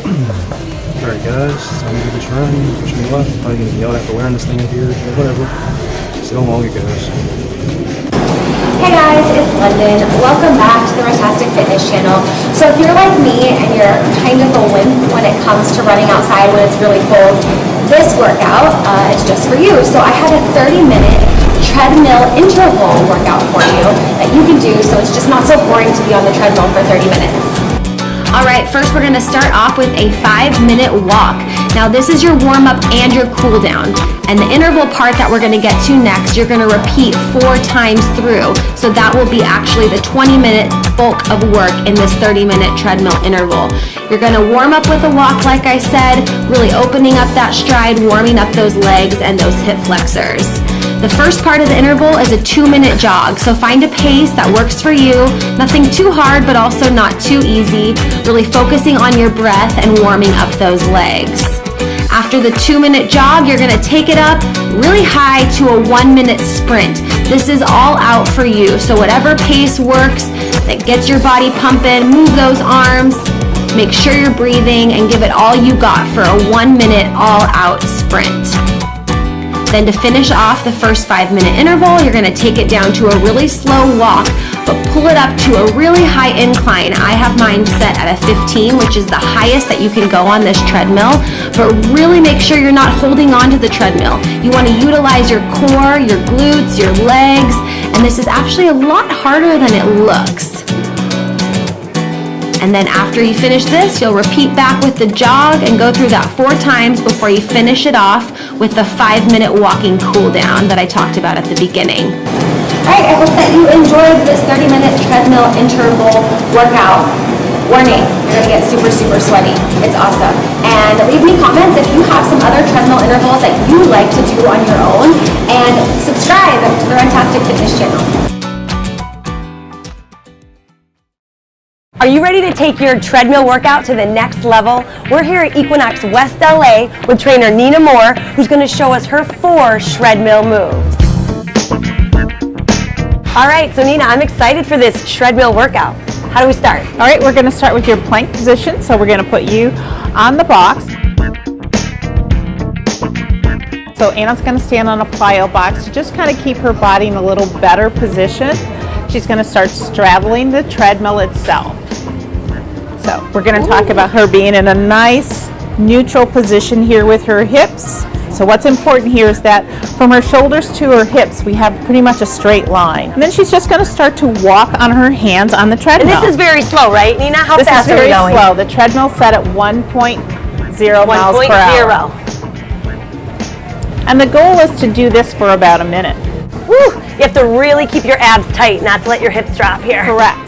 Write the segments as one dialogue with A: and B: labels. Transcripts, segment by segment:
A: Alright guys, time to do this run. Wish me luck. Probably gonna yell after wearing this thing up here, but whatever. See how long it goes.
B: Hey guys, it's London. Welcome back to the Fantastic Fitness channel. So if you're like me and you're kind of a wimp when it comes to running outside when it's really cold, this workout is just for you. So I have a 30-minute treadmill interval workout for you that you can do so it's just not so boring to be on the treadmill for 30 minutes. Alright, first we're going to start off with a 5-minute walk. Now this is your warm-up and your cool-down. And the interval part that we're going to get to next, you're going to repeat 4 times through. So that will be actually the 20-minute bulk of work in this 30-minute treadmill interval. You're going to warm up with a walk, like I said, really opening up that stride, warming up those legs and those hip flexors. The first part of the interval is a 2-minute jog, so find a pace that works for you. Nothing too hard, but also not too easy. Really focusing on your breath and warming up those legs. After the 2-minute jog, you're gonna take it up really high to a 1-minute sprint. This is all out for you, so whatever pace works that gets your body pumping, move those arms, make sure you're breathing, and give it all you got for a 1-minute all-out sprint. Then to finish off the first 5-minute interval, you're gonna take it down to a really slow walk, but pull it up to a really high incline. I have mine set at a 15, which is the highest that you can go on this treadmill, but really make sure you're not holding on to the treadmill. You wanna utilize your core, your glutes, your legs, and this is actually a lot harder than it looks. And then after you finish this, you'll repeat back with the jog and go through that 4 times before you finish it off with the 5-minute walking cool down that I talked about at the beginning. All right, I hope that you enjoyed this 30-minute treadmill interval workout. Warning, you're gonna get super, super sweaty. It's awesome. And leave me comments if you have some other treadmill intervals that you like to do on your own, and subscribe to the Fantastic Fitness channel.
C: Are you ready to take your treadmill workout to the next level? We're here at Equinox West LA with trainer Nina Moore, who's going to show us her 4 treadmill moves. All right, so Nina, I'm excited for this treadmill workout. How do we start?
D: All right, we're going to start with your plank position. So we're going to put you on the box. So Anna's going to stand on a plyo box to just kind of keep her body in a little better position. She's going to start straddling the treadmill itself. So we're going to talk about her being in a nice neutral position here with her hips. So what's important here is that from her shoulders to her hips, we have pretty much a straight line. And then she's just going to start to walk on her hands on the treadmill.
C: And this is very slow, right, Nina? How fast are we going?
D: This is very slow. The treadmill's set at 1.0 miles per hour. And the goal is to do this for about a minute.
C: Woo! You have to really keep your abs tight, not to let your hips drop here.
D: Correct.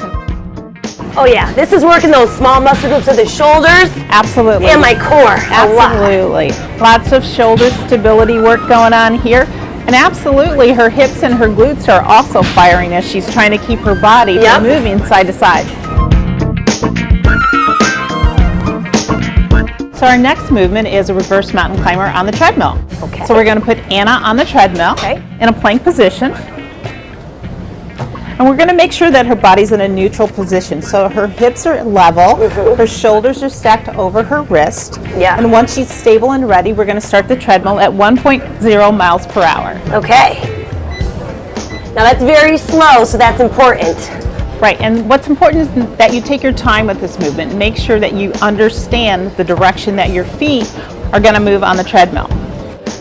C: Oh yeah, this is working those small muscle groups of the shoulders.
D: Absolutely.
C: And my core.
D: Absolutely. Lots of shoulder stability work going on here. And absolutely, her hips and her glutes are also firing as she's trying to keep her body from moving side to side. So our next movement is a reverse mountain climber on the treadmill.
C: Okay.
D: So we're going to put Anna on the treadmill in a plank position. And we're going to make sure that her body's in a neutral position. So her hips are level, her shoulders are stacked over her wrist. And once she's stable and ready, we're going to start the treadmill at 1.0 miles per hour.
C: Okay. Now that's very slow, so that's important.
D: Right, and what's important is that you take your time with this movement. Make sure that you understand the direction that your feet are going to move on the treadmill.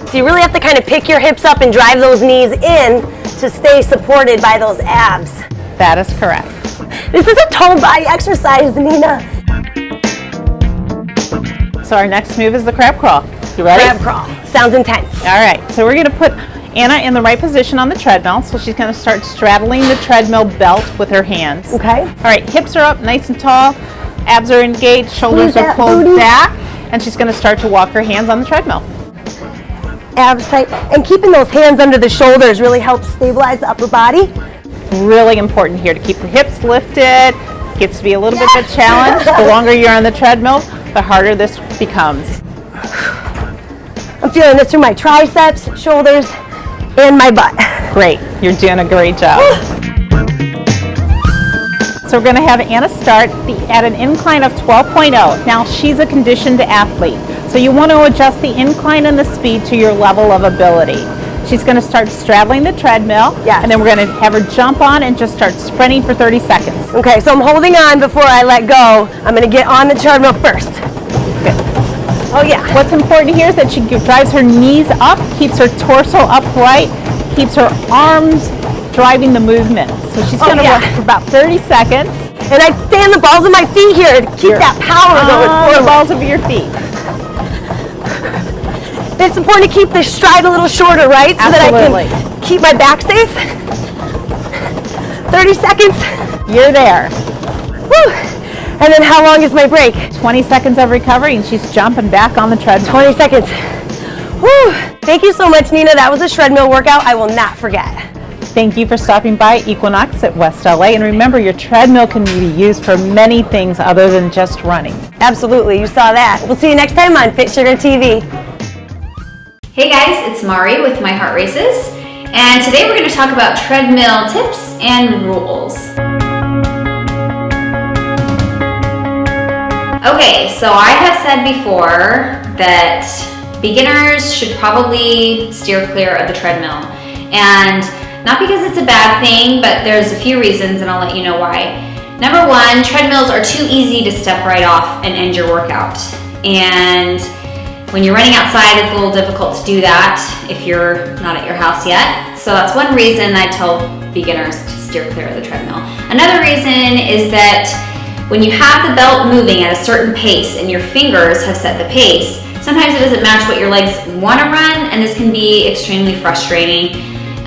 C: So you really have to kind of pick your hips up and drive those knees in to stay supported by those abs.
D: That is correct.
C: This is a total body exercise, Nina.
D: So our next move is the crab crawl. You ready?
C: Crab crawl. Sounds intense.
D: All right, so we're going to put Anna in the right position on the treadmill. So she's going to start straddling the treadmill belt with her hands.
C: Okay.
D: All right, hips are up nice and tall. Abs are engaged, shoulders are pulled back. And she's going to start to walk her hands on the treadmill.
C: Abs tight, and keeping those hands under the shoulders really helps stabilize the upper body.
D: Really important here to keep the hips lifted. Gets to be a little bit of a challenge. The longer you're on the treadmill, the harder this becomes.
C: I'm feeling this through my triceps, shoulders, and my butt.
D: Great, you're doing a great job. So we're going to have Anna start at an incline of 12.0. Now she's a conditioned athlete, so you want to adjust the incline and the speed to your level of ability. She's going to start straddling the treadmill,
C: Yes.
D: and then we're going to have her jump on and just start sprinting for 30 seconds.
C: Okay, so I'm holding on before I let go. I'm gonna get on the treadmill first. Oh yeah.
D: What's important here is that she drives her knees up, keeps her torso upright, keeps her arms driving the movement. So she's going to work for about 30 seconds.
C: And I stay on the balls of my feet here to keep that power going
D: On the
C: forward.
D: balls of your feet.
C: It's important to keep the stride a little shorter, right? So
D: Absolutely.
C: that I can keep my back safe. 30 seconds.
D: You're there.
C: Woo. And then how long is my break?
D: 20 seconds of recovery, and she's jumping back on the treadmill.
C: 20 seconds. Woo. Thank you so much, Nina. That was a treadmill workout I will not forget.
D: Thank you for stopping by Equinox at West LA. And remember, your treadmill can be used for many things other than just running.
C: Absolutely, you saw that. We'll see you next time on Fit Sugar TV.
E: Hey guys, it's Mari with My Heart Races, and today we're going to talk about treadmill tips and rules. Okay, so I have said before that beginners should probably steer clear of the treadmill, and not because it's a bad thing, but there's a few reasons, and I'll let you know why. Number one, treadmills are too easy to step right off and end your workout, and when you're running outside, it's a little difficult to do that if you're not at your house yet. So that's one reason I tell beginners to steer clear of the treadmill. Another reason is that when you have the belt moving at a certain pace and your fingers have set the pace, sometimes it doesn't match what your legs want to run, and this can be extremely frustrating.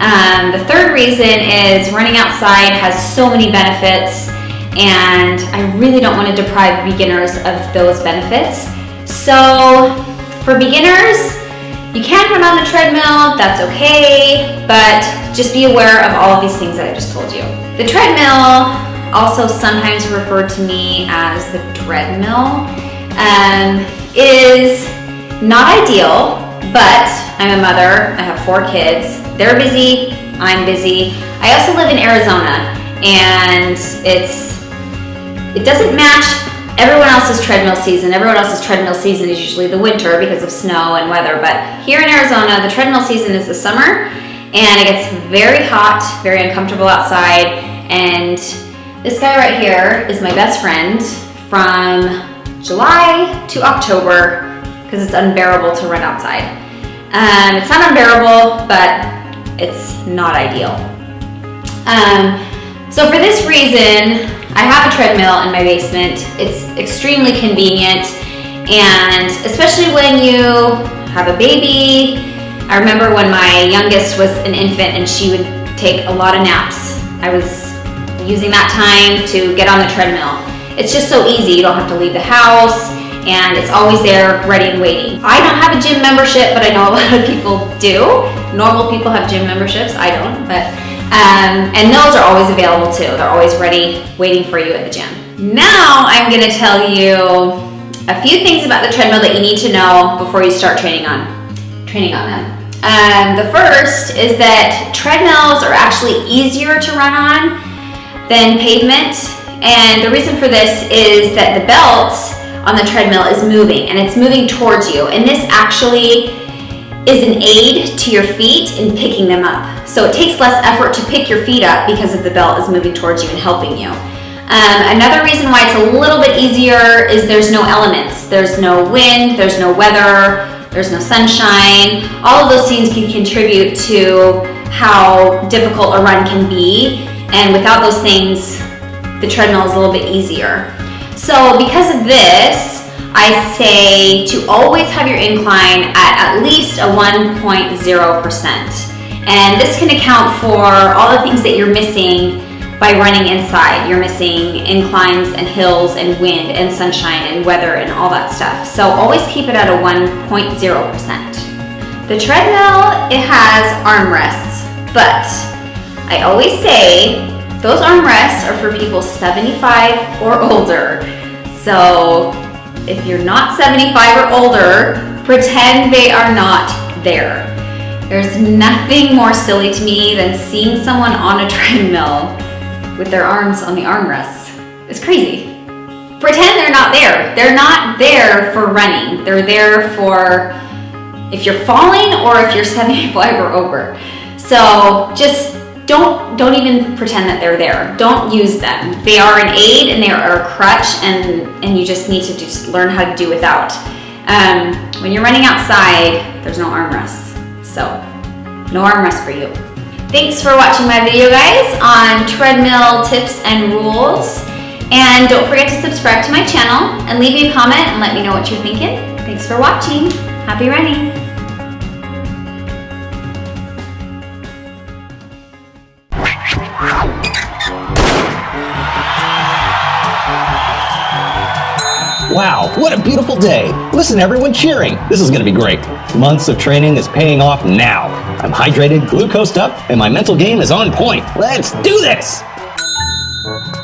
E: The third reason is running outside has so many benefits, and I really don't want to deprive beginners of those benefits. So for beginners, you can run on the treadmill, that's okay, but just be aware of all of these things that I just told you. The treadmill, also sometimes referred to me as the treadmill, is not ideal, but I'm a mother, I have 4 kids, they're busy, I'm busy. I also live in Arizona, and it doesn't match everyone else's treadmill season. Everyone else's treadmill season is usually the winter because of snow and weather, but here in Arizona, the treadmill season is the summer, and it gets very hot, very uncomfortable outside, and this guy right here is my best friend from July to October because it's unbearable to run outside. It's not unbearable, but it's not ideal. So for this reason, I have a treadmill in my basement. It's extremely convenient, and especially when you have a baby. I remember when my youngest was an infant and she would take a lot of naps. I was using that time to get on the treadmill. It's just so easy. You don't have to leave the house, and it's always there ready and waiting. I don't have a gym membership, but I know a lot of people do. Normal people have gym memberships. I don't, but and those are always available too. They're always ready, waiting for you at the gym. Now I'm going to tell you a few things about the treadmill that you need to know before you start training on them. The first is that treadmills are actually easier to run on than pavement, and the reason for this is that the belt on the treadmill is moving, and it's moving towards you, and this actually is an aid to your feet in picking them up. So it takes less effort to pick your feet up because of the belt is moving towards you and helping you. Another reason why it's a little bit easier is there's no elements. There's no wind, there's no weather, there's no sunshine. All of those things can contribute to how difficult a run can be, and without those things, the treadmill is a little bit easier. So because of this, I say to always have your incline at least a 1.0%. And this can account for all the things that you're missing by running inside. You're missing inclines and hills and wind and sunshine and weather and all that stuff. So always keep it at a 1.0%. The treadmill, it has armrests, but I always say those armrests are for people 75 or older. So if you're not 75 or older, pretend they are not there. There's nothing more silly to me than seeing someone on a treadmill with their arms on the armrests. It's crazy. Pretend they're not there. They're not there for running. They're there for if you're falling or if you're 75 or over. So just don't even pretend that they're there. Don't use them. They are an aid and they are a crutch, and you just need to just learn how to do without. When you're running outside, there's no armrests. So no armrest for you. Thanks for watching my video, guys, on treadmill tips and rules. And don't forget to subscribe to my channel and leave me a comment and let me know what you're thinking. Thanks for watching. Happy running.
F: Wow, what a beautiful day. Listen to everyone cheering. This is going to be great. Months of training is paying off now. I'm hydrated, glucosed up, and my mental game is on point. Let's do this!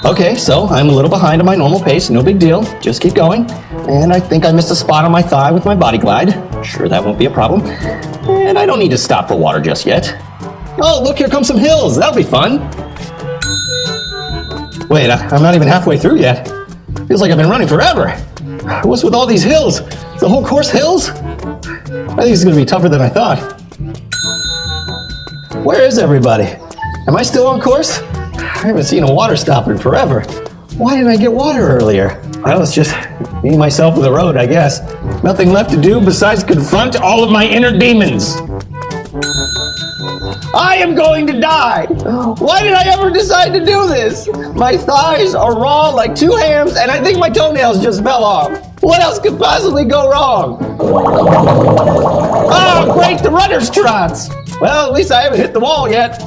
F: Okay, so I'm a little behind on my normal pace. No big deal. Just keep going. And I think I missed a spot on my thigh with my body glide. Sure, that won't be a problem. And I don't need to stop for water just yet. Oh, look, here come some hills. That'll be fun. Wait, I'm not even halfway through yet. Feels like I've been running forever. What's with all these hills? Is the whole course hills? I think it's going to be tougher than I thought. Where is everybody? Am I still on course? I haven't seen a water stop in forever. Why didn't I get water earlier? Well, it's just me, myself, and the road, I guess. Nothing left to do besides confront all of my inner demons. I am going to die! Why did I ever decide to do this? My thighs are raw like 2 hams, and I think my toenails just fell off. What else could possibly go wrong? Oh, great, the runner's trots! Well, at least I haven't hit the wall yet.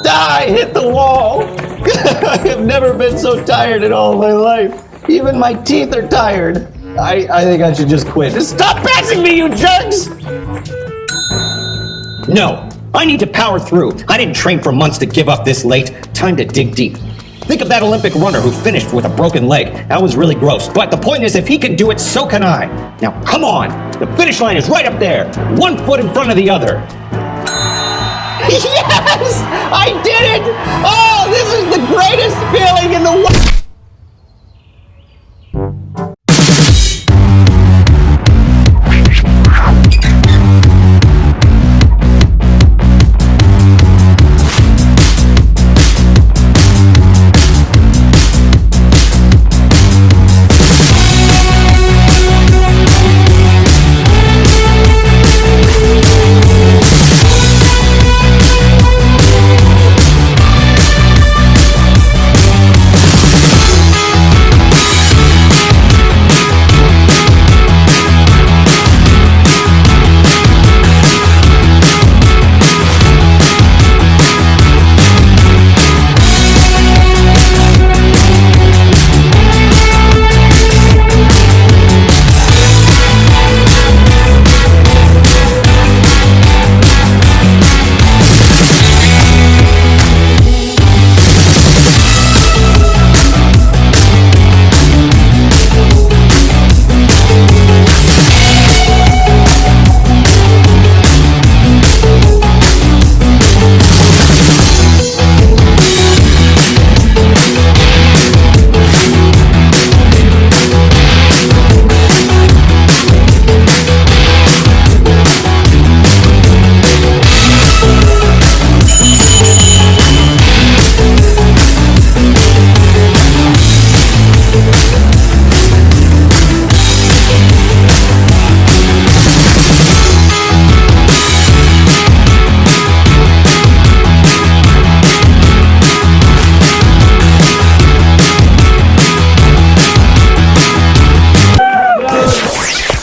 F: I hit the wall! I have never been so tired in all of my life. Even my teeth are tired. I think I should just quit. Just stop passing me, you jerks! No, I need to power through. I didn't train for months to give up this late. Time to dig deep. Think of that Olympic runner who finished with a broken leg. That was really gross. But the point is, if he can do it, so can I. Now, come on. The finish line is right up there. 1 foot in front of the other. Yes! I did it! Oh, this is the greatest feeling in the world!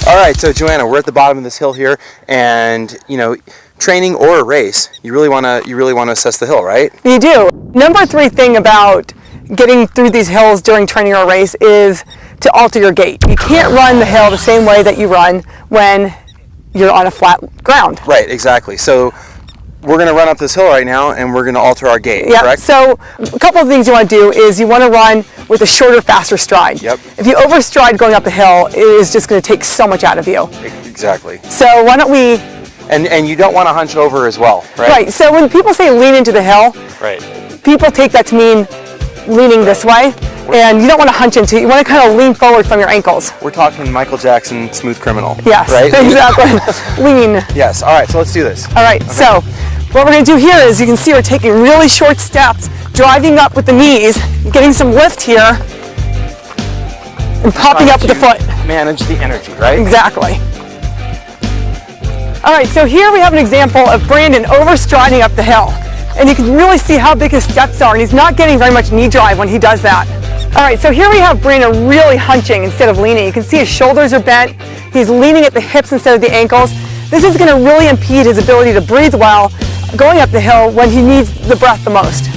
G: Alright, so Joanna, we're at the bottom of this hill here, and you know, training or a race, you really wanna assess the hill, right?
H: You do. Number 3 thing about getting through these hills during training or a race is to alter your gait. You can't run the hill the same way that you run when you're on a flat ground.
G: Right, exactly. So we're going to run up this hill right now and we're going to alter our gait, correct?
H: So a couple of things you want to do is you want to run with a shorter, faster stride.
G: Yep.
H: If you overstride going up the hill, it is just going to take so much out of you.
G: Exactly.
H: So why don't we...
G: And you don't want to hunch over as well, right?
H: Right. So when people say lean into the hill,
G: right,
H: people take that to mean leaning this way, and you don't want to hunch into it. You want to kind of lean forward from your ankles.
G: We're talking Michael Jackson, Smooth Criminal.
H: Yes,
G: right?
H: exactly. Lean.
G: Yes. All right. So let's do this.
H: All right. Okay. So what we're going to do here is you can see we're taking really short steps, driving up with the knees, getting some lift here, and popping up with the foot.
G: Manage the energy, right?
H: Exactly. All right, so here we have an example of Brandon overstriding up the hill. And you can really see how big his steps are, and he's not getting very much knee drive when he does that. All right, so here we have Brandon really hunching instead of leaning. You can see his shoulders are bent. He's leaning at the hips instead of the ankles. This is gonna really impede his ability to breathe well going up the hill when he needs the breath the most.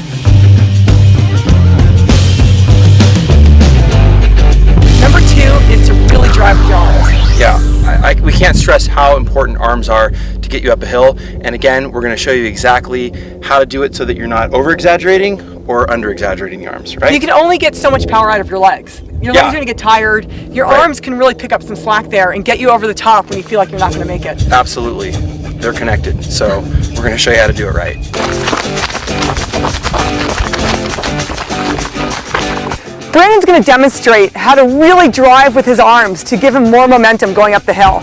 H: Number 2 is to really drive with your arms.
G: Yeah, we can't stress how important arms are to get you up a hill. And again, we're going to show you exactly how to do it so that you're not over-exaggerating or under-exaggerating the arms, right?
H: You can only get so much power out of your legs. Your legs are going to get tired. Your arms can really pick up some slack there and get you over the top when you feel like you're not going to make it.
G: Absolutely. They're connected. So we're going to show you how to do it right.
H: Brandon's going to demonstrate how to really drive with his arms to give him more momentum going up the hill.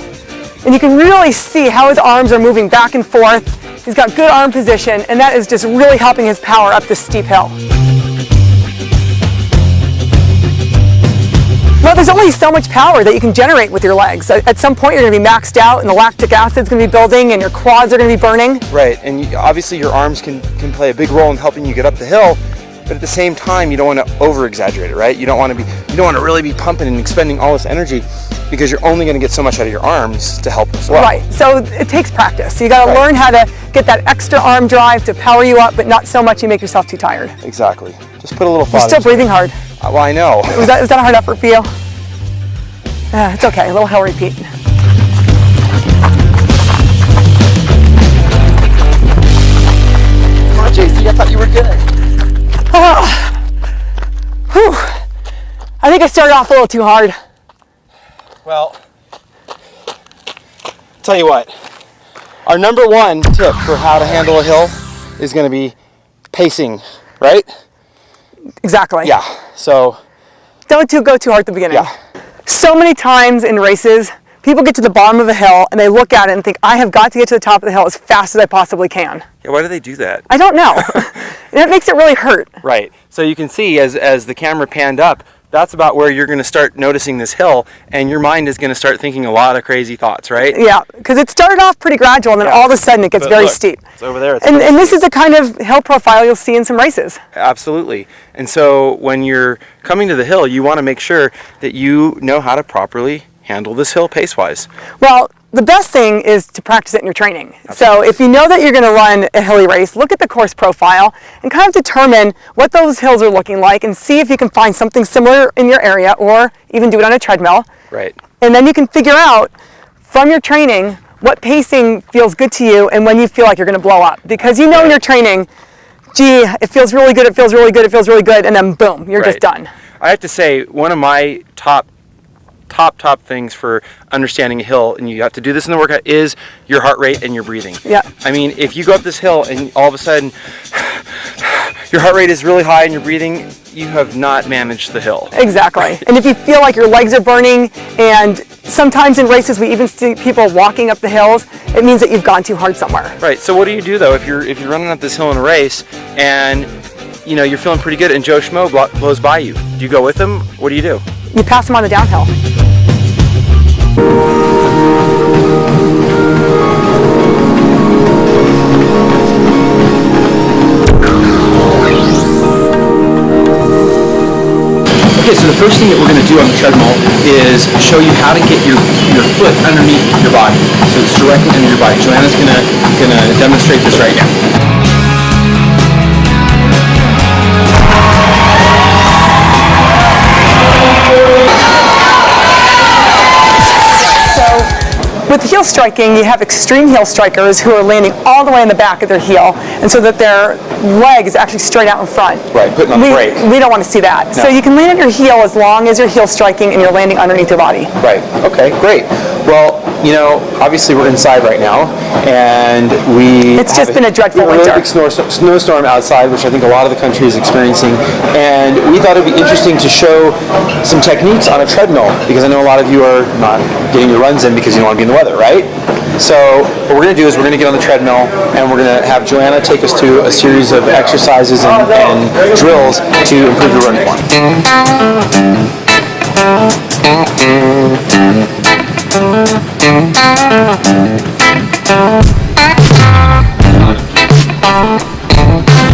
H: And you can really see how his arms are moving back and forth. He's got good arm position, and that is just really helping his power up this steep hill. Well, there's only so much power that you can generate with your legs. At some point, you're going to be maxed out, and the lactic acid's going to be building, and your quads are going to be burning.
G: Right, and obviously your arms can play a big role in helping you get up the hill. But at the same time, you don't want to over-exaggerate it, right? You don't want to really be pumping and expending all this energy because you're only going to get so much out of your arms to help as well.
H: Right. So it takes practice. So you got to learn how to get that extra arm drive to power you up, but not so much you make yourself too tired.
G: Exactly. Just put a little thought.
H: You're still breathing hard.
G: Well, I know.
H: Was that a hard effort for you? It's okay. A little hill repeat.
G: Come on, JC. I thought you were good.
H: Whew. I think I started off a little too hard.
G: Well, tell you what, our number 1 tip for how to handle a hill is going to be pacing, right?
H: Exactly.
G: Yeah, so.
H: Don't go too hard at the beginning.
G: Yeah.
H: So many times in races, people get to the bottom of a hill and they look at it and think, I have got to get to the top of the hill as fast as I possibly can.
G: Yeah, why do they do that?
H: I don't know. That makes it really hurt.
G: Right. So you can see as the camera panned up, that's about where you're going to start noticing this hill, and your mind is going to start thinking a lot of crazy thoughts, right?
H: Yeah, because it started off pretty gradual, and then all of a sudden it gets very steep.
G: It's over there.
H: And this is the kind of hill profile you'll see in some races.
G: Absolutely. And so when you're coming to the hill, you want to make sure that you know how to properly handle this hill pace-wise.
H: Well, the best thing is to practice it in your training. Absolutely. So if you know that you're going to run a hilly race, look at the course profile and kind of determine what those hills are looking like and see if you can find something similar in your area or even do it on a treadmill.
G: Right.
H: And then you can figure out from your training what pacing feels good to you and when you feel like you're going to blow up. Because you know in your training, gee, it feels really good, it feels really good, it feels really good, and then boom, you're just done.
G: I have to say, one of my top things for understanding a hill, and you have to do this in the workout, is your heart rate and your breathing.
H: Yeah.
G: I mean, if you go up this hill and all of a sudden your heart rate is really high and you're breathing, you have not managed the hill.
H: Exactly. And if you feel like your legs are burning, and sometimes in races we even see people walking up the hills, it means that you've gone too hard somewhere.
G: Right. So what do you do though if you're running up this hill in a race and you know you're feeling pretty good and Joe Schmo blows by you? Do you go with him? What do you do?
H: You pass him on the downhill.
G: Okay, so the first thing that we're going to do on the treadmill is show you how to get your foot underneath your body. So it's directly under your body. Joanna's going to demonstrate this right now.
H: With heel striking, you have extreme heel strikers who are landing all the way in the back of their heel, and so that their leg is actually straight out in front.
G: Right, putting on the brake.
H: We don't want to see that. No. So you can land on your heel as long as you're heel striking and you're landing underneath your body.
G: Right, okay, great. Well, you know, obviously we're inside right now, and
H: It's just been a dreadful
G: really
H: winter.
G: big snowstorm outside, which I think a lot of the country is experiencing. And we thought it'd be interesting to show some techniques on a treadmill, because I know a lot of you are not getting your runs in because you don't want to be in the weather, right? So what we're going to do is we're going to get on the treadmill, and we're going to have Joanna take us through a series of exercises and drills to improve your run form.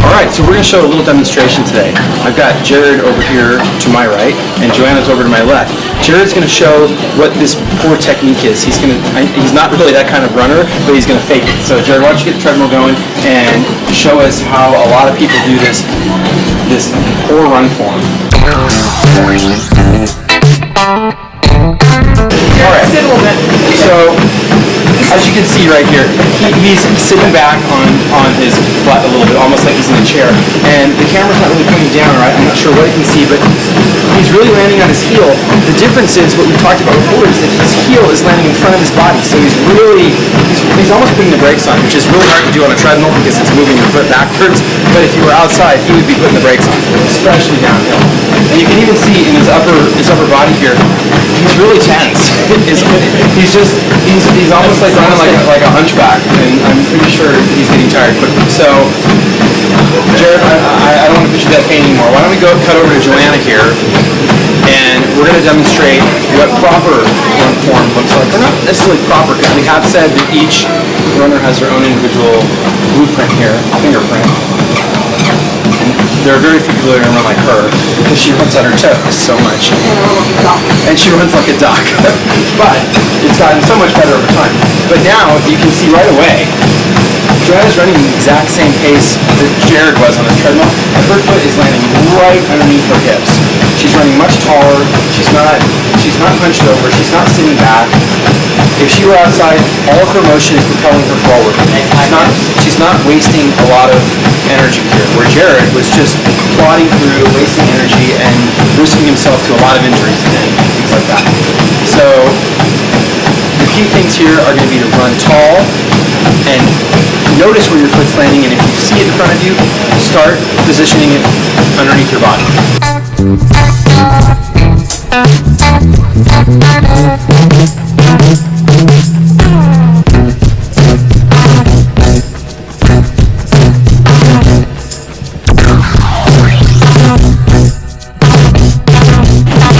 G: Alright, so we're going to show a little demonstration today. I've got Jared over here to my right, and Joanna's over to my left. Jared's going to show what this poor technique is. He's not really that kind of runner, but he's going to fake it. So Jared, why don't you get the treadmill going and show us how a lot of people do this poor run form. Alright, so as you can see right here, he's sitting back on his butt a little bit, almost like he's in a chair. And the camera's not really pointing down, right? I'm not sure what you can see, but he's really landing on his heel. The difference is, what we talked about before, is that his heel is landing in front of his body. So he's almost putting the brakes on, which is really hard to do on a treadmill because it's moving your foot backwards. But if you were outside, he would be putting the brakes on, especially downhill. And you can even see in his upper body here, he's really tense. He's almost like running like a hunchback, and I'm pretty sure he's getting tired quickly. So, Jared, I don't want to put you that pain anymore. Why don't we cut over to Joanna here, and we're going to demonstrate what proper run form looks like. Or not necessarily proper, because we have said that each runner has their own individual blueprint here, fingerprint. There are very few people that are going to run like her, because she runs on her toes so much. And she runs like a duck. But it's gotten so much better over time. But now, you can see right away, Joanna's running the exact same pace that Jared was on his treadmill. Her foot is landing right underneath her hips. She's running much taller. She's not hunched over. She's not sitting back. If she were outside, all of her motion is propelling her forward. She's not wasting a lot of energy here, where Jared was just plodding through, wasting energy, and risking himself to a lot of injuries and things like that. So the key things here are going to be to run tall and notice where your foot's landing, and if you see it in front of you, start positioning it underneath your body.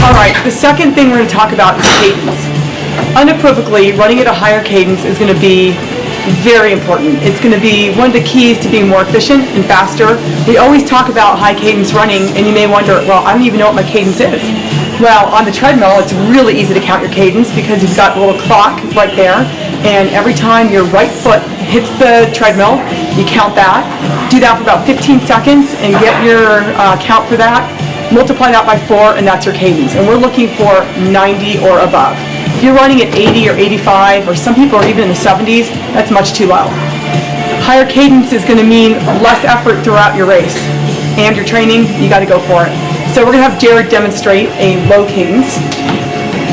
H: Alright, the second thing we're going to talk about is cadence. Unequivocally, running at a higher cadence is going to be very important. It's going to be one of the keys to being more efficient and faster. We always talk about high cadence running, and you may wonder, well, I don't even know what my cadence is. Well, on the treadmill, it's really easy to count your cadence because you've got a little clock right there, and every time your right foot hits the treadmill, you count that. Do that for about 15 seconds and get your count for that. Multiply that by 4, and that's your cadence. And we're looking for 90 or above. If you're running at 80 or 85, or some people are even in the 70s, that's much too low. Higher cadence is going to mean less effort throughout your race. And your training, you got to go for it. So we're going to have Jared demonstrate a low cadence.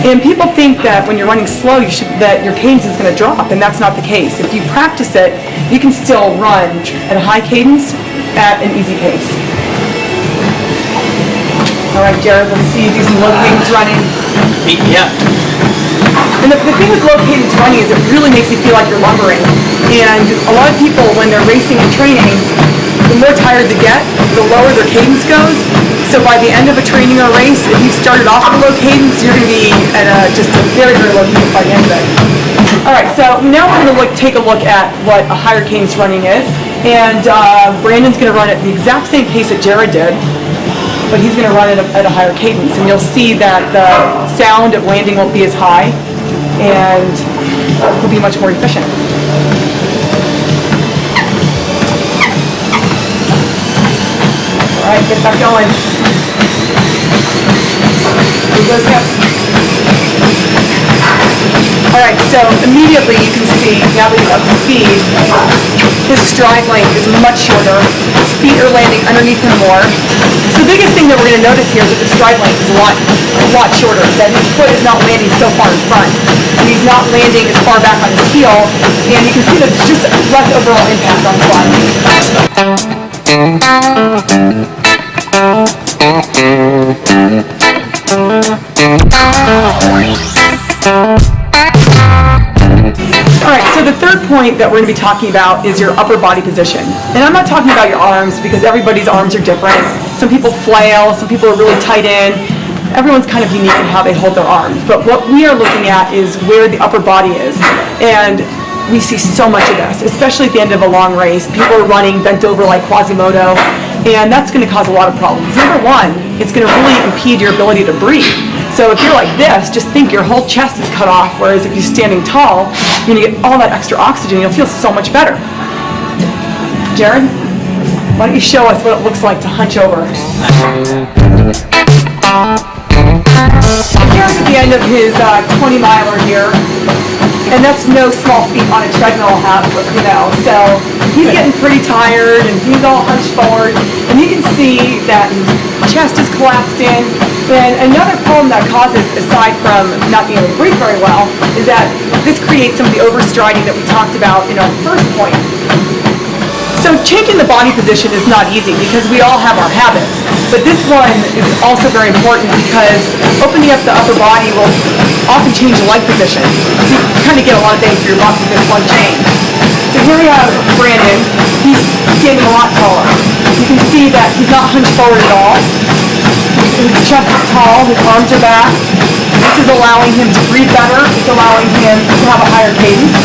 H: And people think that when you're running slow, that your cadence is going to drop, and that's not the case. If you practice it, you can still run at a high cadence at an easy pace. All right, Jared, let's see you do some low cadence running.
G: Yeah.
H: And the thing with low cadence running is it really makes you feel like you're lumbering. And a lot of people, when they're racing and training, the more tired they get, the lower their cadence goes. So by the end of a training or race, if you started off at a low cadence, you're going to be at just a very, very low cadence by the end of it. All right, so now we're going to take a look at what a higher cadence running is. And Brandon's going to run at the exact same pace that Jared did, but he's going to run at a higher cadence. And you'll see that the sound of landing won't be as high, and he'll be much more efficient. All right, get back going. Move those hips. All right, so immediately you can see, now that he's up to speed, his stride length is much shorter. His feet are landing underneath him more. So the biggest thing that we're going to notice here is that the stride length is a lot shorter, that his foot is not landing so far in front. And he's not landing as far back on his heel, and you can see there's just less overall impact on the body. Alright, so the third point that we're going to be talking about is your upper body position. And I'm not talking about your arms because everybody's arms are different. Some people flail, some people are really tight in. Everyone's kind of unique in how they hold their arms. But what we are looking at is where the upper body is. And we see so much of this, especially at the end of a long race. People are running bent over like Quasimodo, and that's going to cause a lot of problems. Number one, it's going to really impede your ability to breathe. So if you're like this, just think your whole chest is cut off, whereas if you're standing tall, you're going to get all that extra oxygen. You'll feel so much better. Jared, why don't you show us what it looks like to hunch over? Jared's at the end of his 20-miler here, and that's no small feat on a treadmill, so he's getting pretty tired, and he's all hunched forward, and you can see that his chest is collapsed in. And another problem that causes, aside from not being able to breathe very well, is that this creates some of the overstriding that we talked about in our first point. So changing the body position is not easy because we all have our habits, but this one is also very important because opening up the upper body will often change the leg position. So you kind of get a lot of bang for your buck with this one change. So here we have Brandon. He's standing a lot taller. You can see that he's not hunched forward at all. His chest is tall, his arms are back. This is allowing him to breathe better. It's allowing him to have a higher cadence.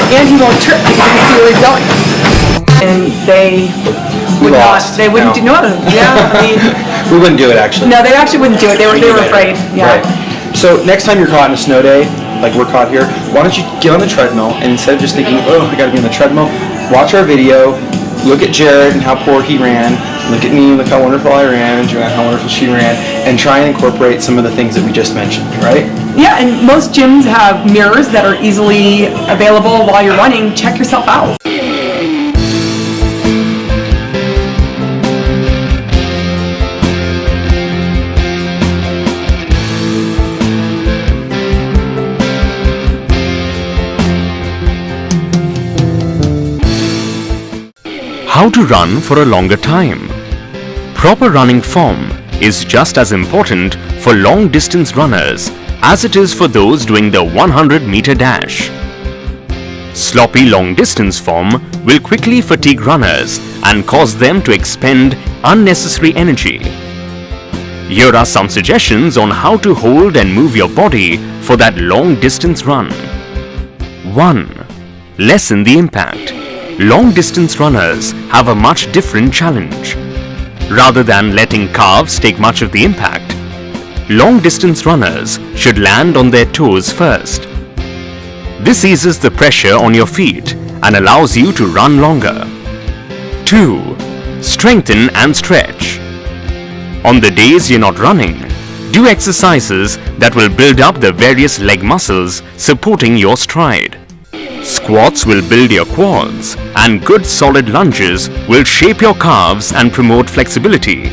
H: And he won't trip because you can see where he's going. And they would not, they wouldn't do, no, yeah, I mean.
G: We wouldn't do it actually.
H: No, they actually wouldn't do it. They were afraid, yeah.
G: Right. So next time you're caught on a snow day, like we're caught here, why don't you get on the treadmill and instead of just thinking, oh, I gotta be on the treadmill, watch our video, look at Jared and how poor he ran, look at me and look how wonderful I ran, and Joanne how wonderful she ran, and try and incorporate some of the things that we just mentioned, right?
H: Yeah, and most gyms have mirrors that are easily available while you're running. Check yourself out.
I: How to run for a longer time. Proper running form is just as important for long distance runners as it is for those doing the 100-meter dash. Sloppy long distance form will quickly fatigue runners and cause them to expend unnecessary energy. Here are some suggestions on how to hold and move your body for that long distance run. 1. Lessen the impact. Long distance runners have a much different challenge. Rather than letting calves take much of the impact, long distance runners should land on their toes first. This eases the pressure on your feet and allows you to run longer. 2. Strengthen and stretch. On the days you're not running, do exercises that will build up the various leg muscles supporting your stride. Squats will build your quads, and good solid lunges will shape your calves and promote flexibility,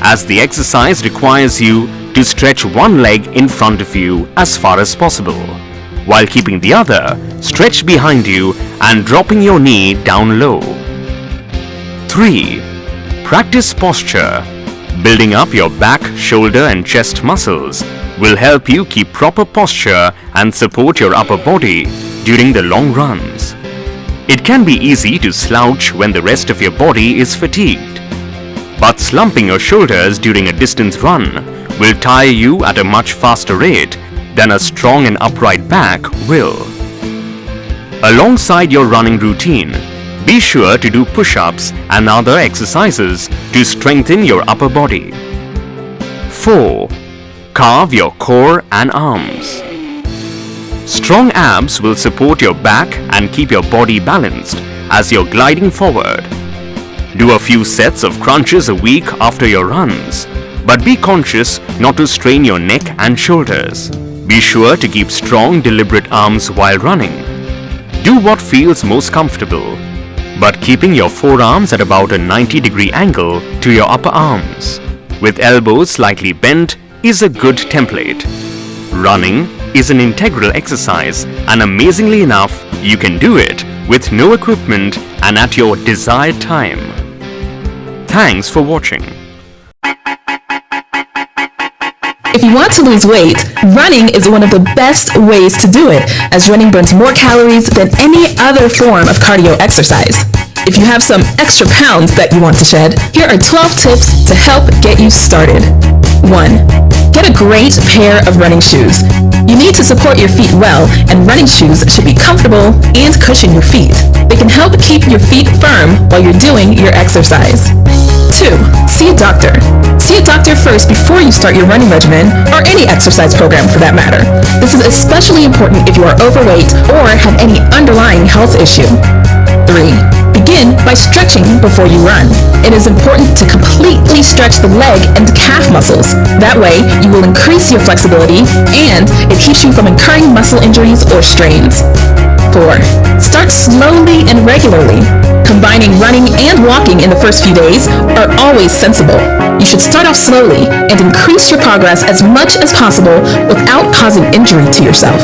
I: as the exercise requires you to stretch one leg in front of you as far as possible, while keeping the other stretched behind you and dropping your knee down low. 3. Practice posture. Building up your back, shoulder and chest muscles will help you keep proper posture and support your upper body during the long runs. It can be easy to slouch when the rest of your body is fatigued, but slumping your shoulders during a distance run will tire you at a much faster rate than a strong and upright back will. Alongside your running routine, be sure to do push-ups and other exercises to strengthen your upper body. 4. Carve your core and arms. Strong abs will support your back and keep your body balanced as you're gliding forward. Do a few sets of crunches a week after your runs, but be conscious not to strain your neck and shoulders. Be sure to keep strong, deliberate arms while running. Do what feels most comfortable, but keeping your forearms at about a 90-degree angle to your upper arms, with elbows slightly bent, is a good template. Running is an integral exercise, and amazingly enough, you can do it with no equipment and at your desired time. Thanks for watching.
J: If you want to lose weight, running is one of the best ways to do it, as running burns more calories than any other form of cardio exercise. If you have some extra pounds that you want to shed, here are 12 tips to help get you started. 1. Get a great pair of running shoes. You need to support your feet well, and running shoes should be comfortable and cushion your feet. They can help keep your feet firm while you're doing your exercise. 2. See a doctor. See a doctor first before you start your running regimen, or any exercise program for that matter. This is especially important if you are overweight or have any underlying health issue. 3. Begin by stretching before you run. It is important to completely stretch the leg and calf muscles. That way, you will increase your flexibility and it keeps you from incurring muscle injuries or strains. 4. Start slowly and regularly. Combining running and walking in the first few days are always sensible. You should start off slowly and increase your progress as much as possible without causing injury to yourself.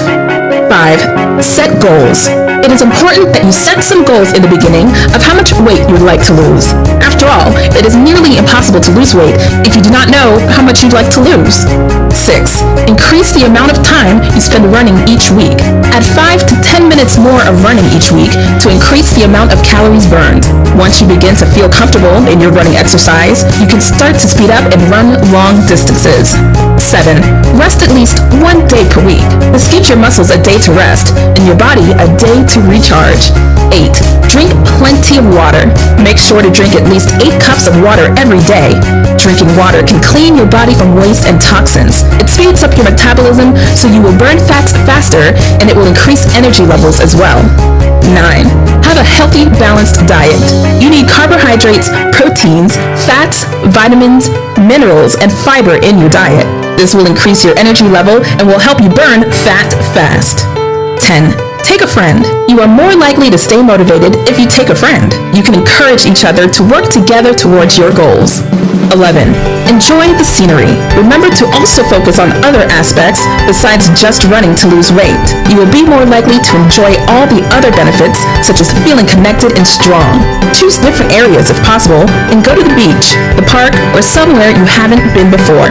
J: 5. Set goals. It is important that you set some goals in the beginning of how much weight you would like to lose. After all, it is nearly impossible to lose weight if you do not know how much you'd like to lose. 6. Increase the amount of time you spend running each week. Add 5 to 10 minutes more of running each week to increase the amount of calories burned. Once you begin to feel comfortable in your running exercise, you can start to speed up and run long distances. 7. Rest at least 1 day per week. This gives your muscles a day to rest and your body a day to recharge. 8. Drink plenty of water. Make sure to drink at least 8 cups of water every day. Drinking water can clean your body from waste and toxins. It speeds up your metabolism so you will burn fats faster, and it will increase energy levels as well. 9. Have a healthy, balanced diet. You need carbohydrates, proteins, fats, vitamins, minerals, and fiber in your diet. This will increase your energy level and will help you burn fat fast. 10. Take a friend. You are more likely to stay motivated if you take a friend. You can encourage each other to work together towards your goals. 11. Enjoy the scenery. Remember to also focus on other aspects besides just running to lose weight. You will be more likely to enjoy all the other benefits, such as feeling connected and strong. Choose different areas if possible, and go to the beach, the park, or somewhere you haven't been before.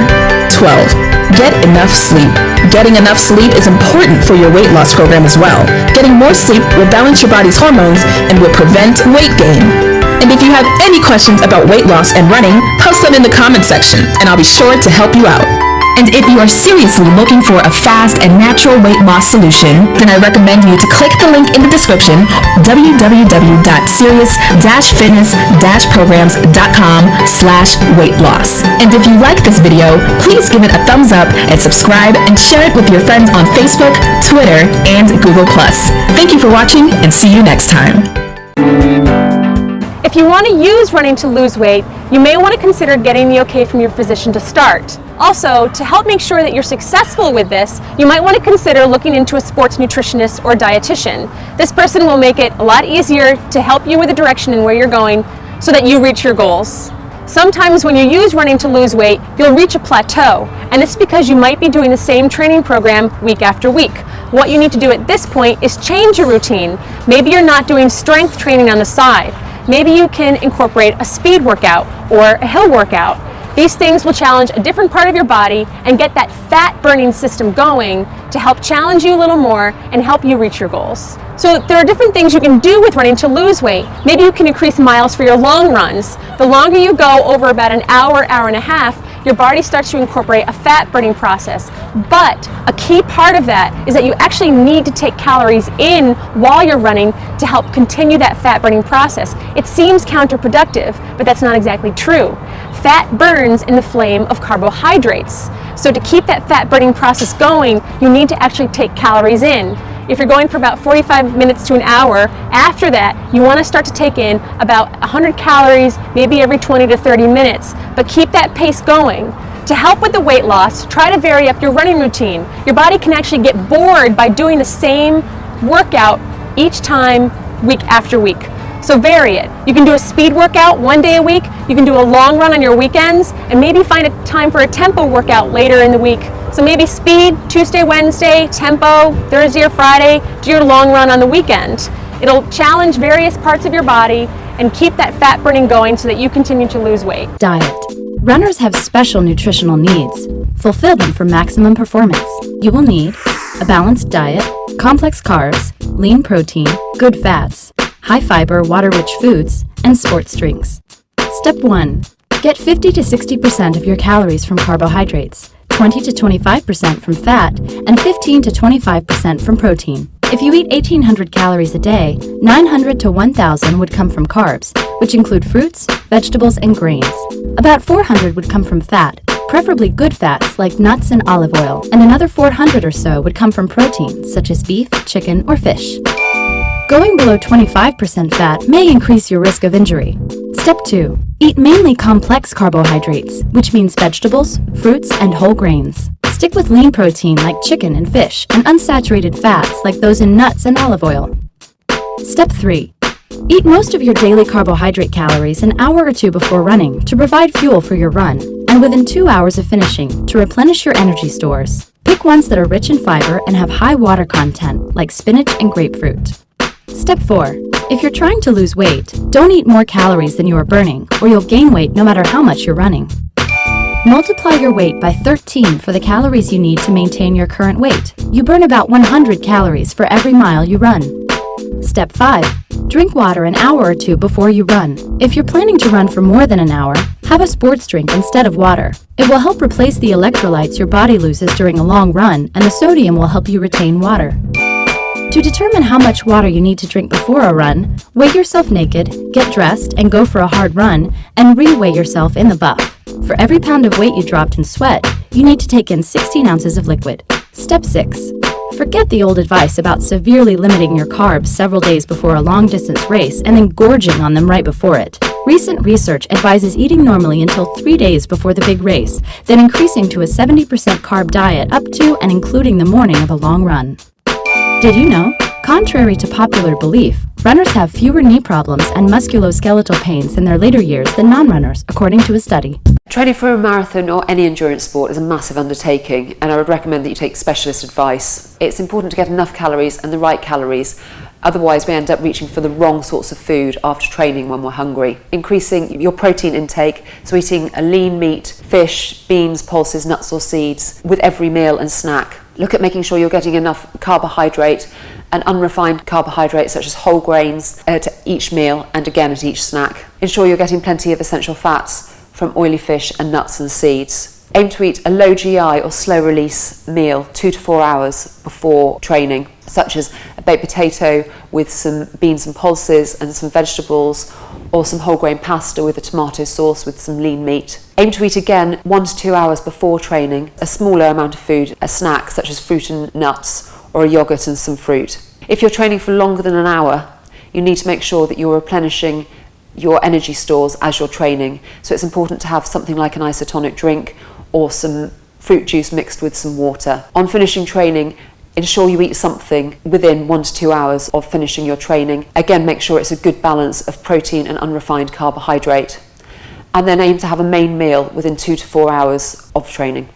J: 12. Get enough sleep. Getting enough sleep is important for your weight loss program as well. Getting more sleep will balance your body's hormones and will prevent weight gain. And if you have any questions about weight loss and running, post them in the comment section, and I'll be sure to help you out. And if you are seriously looking for a fast and natural weight loss solution, then I recommend you to click the link in the description, www.serious-fitness-programs.com/weight loss. And if you like this video, please give it a thumbs up and subscribe and share it with your friends on Facebook, Twitter, and Google+. Thank you for watching, and see you next time.
C: If you want to use running to lose weight, you may want to consider getting the okay from your physician to start. Also, to help make sure that you're successful with this, you might want to consider looking into a sports nutritionist or dietitian. This person will make it a lot easier to help you with the direction and where you're going so that you reach your goals. Sometimes when you use running to lose weight, you'll reach a plateau, and it's because you might be doing the same training program week after week. What you need to do at this point is change your routine. Maybe you're not doing strength training on the side. Maybe you can incorporate a speed workout or a hill workout. These things will challenge a different part of your body and get that fat burning system going to help challenge you a little more and help you reach your goals. So there are different things you can do with running to lose weight. Maybe you can increase miles for your long runs. The longer you go, over about an hour, hour and a half, your body starts to incorporate a fat burning process. But a key part of that is that you actually need to take calories in while you're running to help continue that fat burning process. It seems counterproductive, but that's not exactly true. Fat burns in the flame of carbohydrates. So to keep that fat burning process going, you need to actually take calories in. If you're going for about 45 minutes to an hour, after that, you want to start to take in about 100 calories, maybe every 20 to 30 minutes, but keep that pace going. To help with the weight loss, try to vary up your running routine. Your body can actually get bored by doing the same workout each time, week after week. So vary it. You can do a speed workout 1 day a week, you can do a long run on your weekends, and maybe find a time for a tempo workout later in the week So maybe speed, Tuesday, Wednesday, tempo, Thursday or Friday, do your long run on the weekend. It'll challenge various parts of your body and keep that fat burning going so that you continue to lose weight.
K: Diet. Runners have special nutritional needs. Fulfill them for maximum performance. You will need a balanced diet, complex carbs, lean protein, good fats, high fiber, water-rich foods, and sports drinks. Step 1. Get 50 to 60% of your calories from carbohydrates, 20 to 25% from fat, and 15 to 25% from protein. If you eat 1,800 calories a day, 900 to 1,000 would come from carbs, which include fruits, vegetables, and grains. About 400 would come from fat, preferably good fats like nuts and olive oil, and another 400 or so would come from protein, such as beef, chicken, or fish. Going below 25% fat may increase your risk of injury. Step 2. Eat mainly complex carbohydrates, which means vegetables, fruits, and whole grains. Stick with lean protein like chicken and fish, and unsaturated fats like those in nuts and olive oil. Step 3. Eat most of your daily carbohydrate calories an hour or two before running to provide fuel for your run, and within 2 hours of finishing to replenish your energy stores. Pick ones that are rich in fiber and have high water content, like spinach and grapefruit. Step 4. If you're trying to lose weight, don't eat more calories than you are burning, or you'll gain weight no matter how much you're running. Multiply your weight by 13 for the calories you need to maintain your current weight. You burn about 100 calories for every mile you run. Step 5. Drink water an hour or two before you run. If you're planning to run for more than an hour, have a sports drink instead of water. It will help replace the electrolytes your body loses during a long run, and the sodium will help you retain water. To determine how much water you need to drink before a run, weigh yourself naked, get dressed, and go for a hard run, and re-weigh yourself in the buff. For every pound of weight you dropped in sweat, you need to take in 16 ounces of liquid. Step 6. Forget the old advice about severely limiting your carbs several days before a long-distance race and then gorging on them right before it. Recent research advises eating normally until 3 days before the big race, then increasing to a 70% carb diet up to and including the morning of a long run. Did you know? Contrary to popular belief, runners have fewer knee problems and musculoskeletal pains in their later years than non-runners, according to a study.
L: Training for a marathon or any endurance sport is a massive undertaking, and I would recommend that you take specialist advice. It's important to get enough calories and the right calories, otherwise we end up reaching for the wrong sorts of food after training when we're hungry. Increasing your protein intake, so eating a lean meat, fish, beans, pulses, nuts or seeds with every meal and snack. Look at making sure you're getting enough carbohydrate and unrefined carbohydrates such as whole grains at each meal and again at each snack. Ensure you're getting plenty of essential fats from oily fish and nuts and seeds. Aim to eat a low GI or slow release meal 2 to 4 hours before training, such as a baked potato with some beans and pulses and some vegetables, or some whole grain pasta with a tomato sauce with some lean meat. Aim to eat again 1 to 2 hours before training, a smaller amount of food, a snack such as fruit and nuts, or a yogurt and some fruit. If you're training for longer than an hour, you need to make sure that you're replenishing your energy stores as you're training. So it's important to have something like an isotonic drink or some fruit juice mixed with some water. On finishing training, ensure you eat something within 1 to 2 hours of finishing your training. Again, make sure it's a good balance of protein and unrefined carbohydrate. And then aim to have a main meal within 2 to 4 hours of training.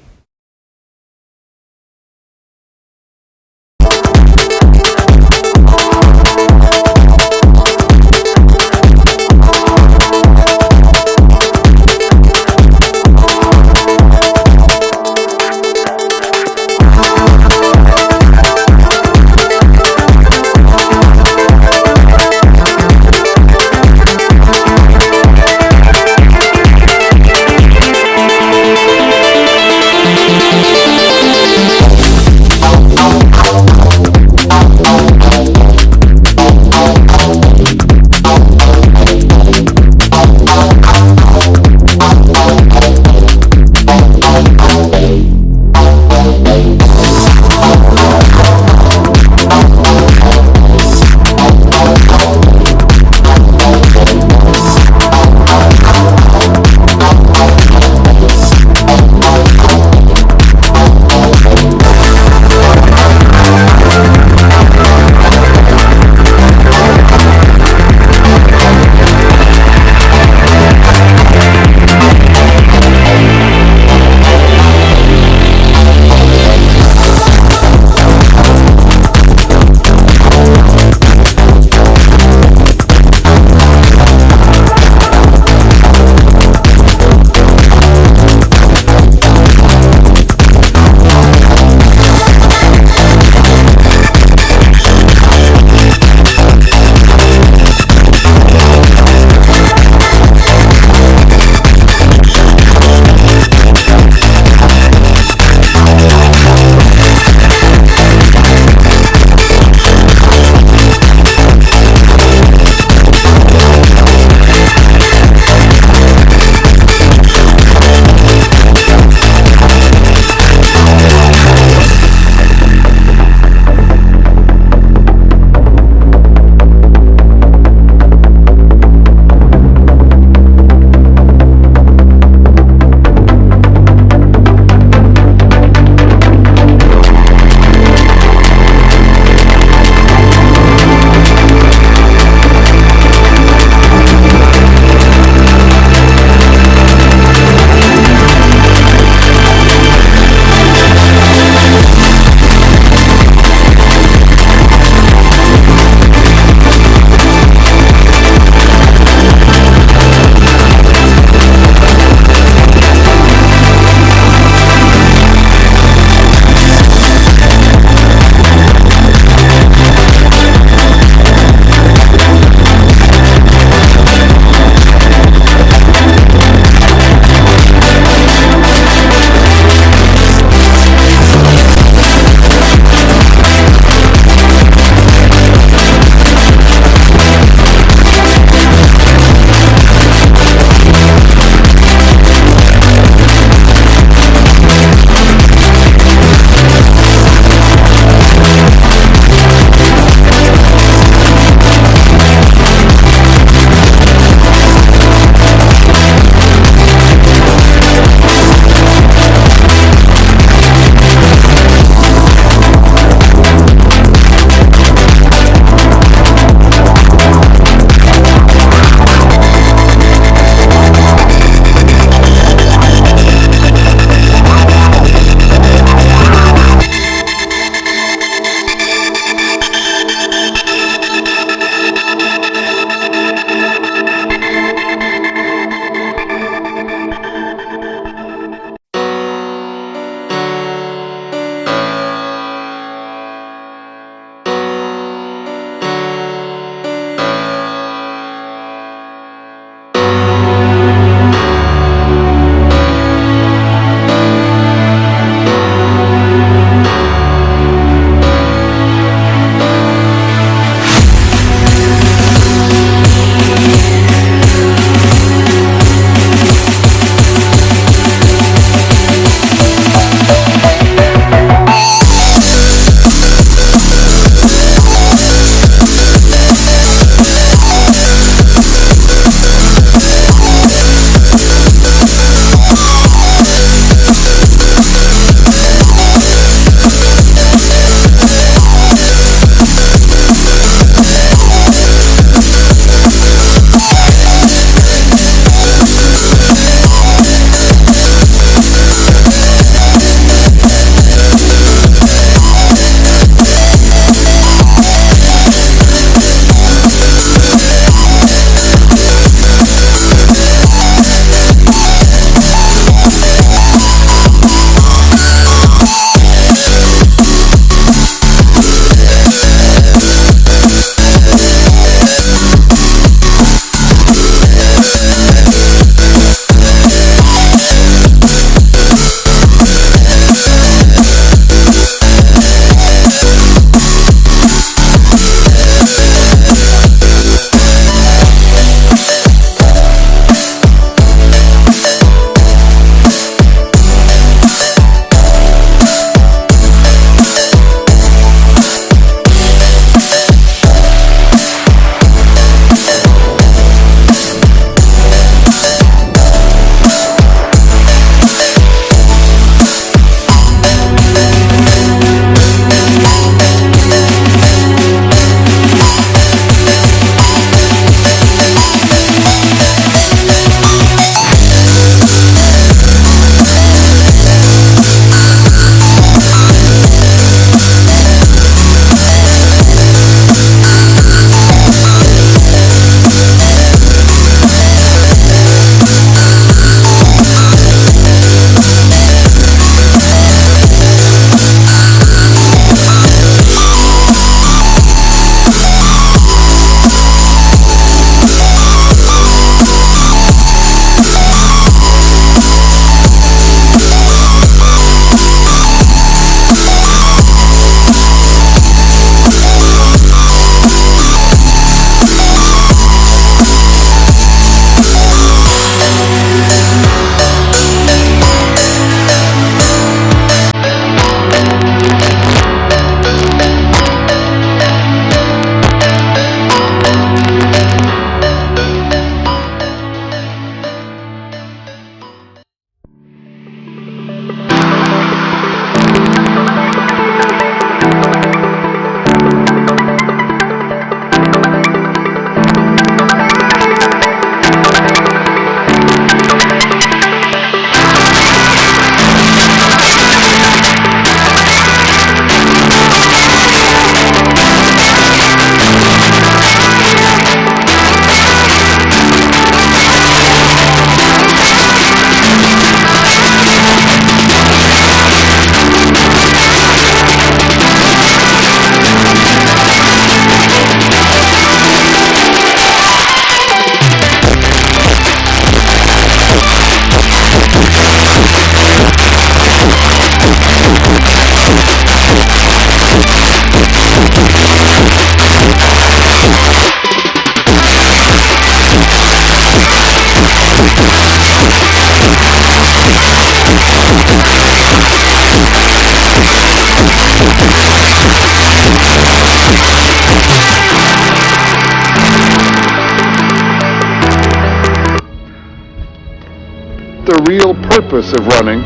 M: the real purpose of running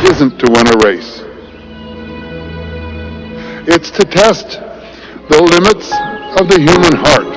M: isn't to win a race. It's to test the limits of the human heart.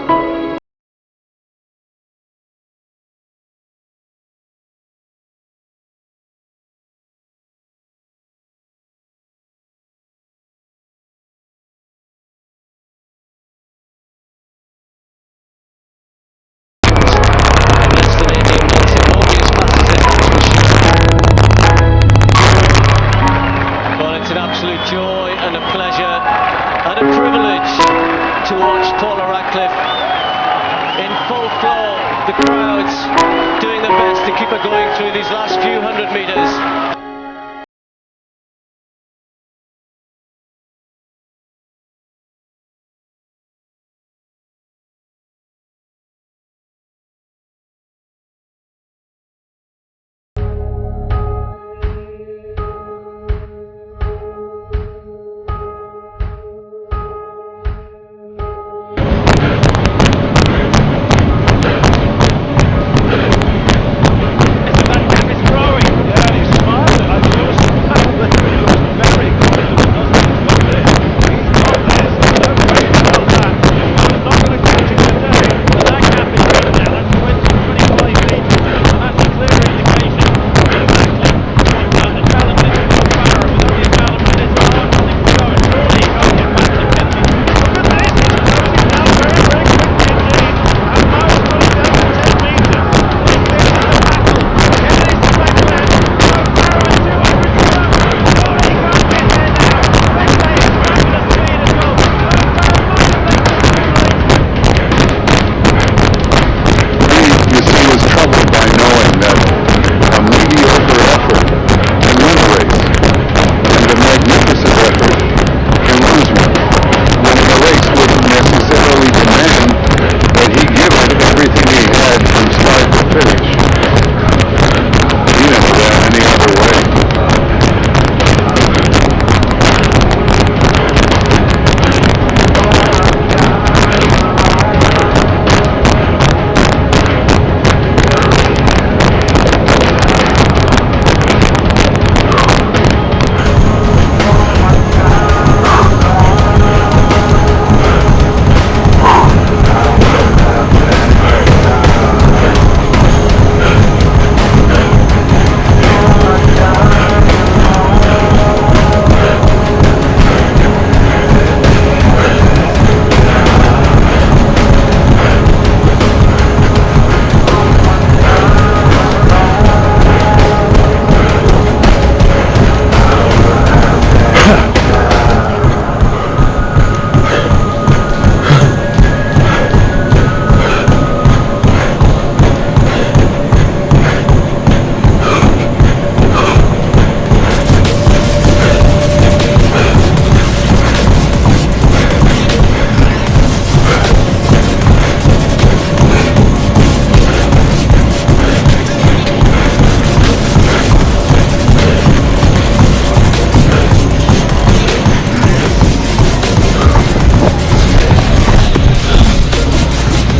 N: Joy and a pleasure and a privilege to watch Paula Radcliffe in full flow. The crowds doing their best to keep her going through these last few hundred metres.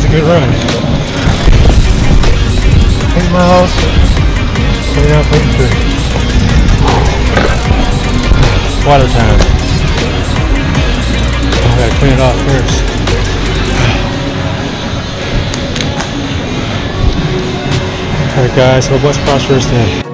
A: Good run. 8 miles, 29.3. Water time. I gotta clean it off first. Alright guys, hope what's prosperous day.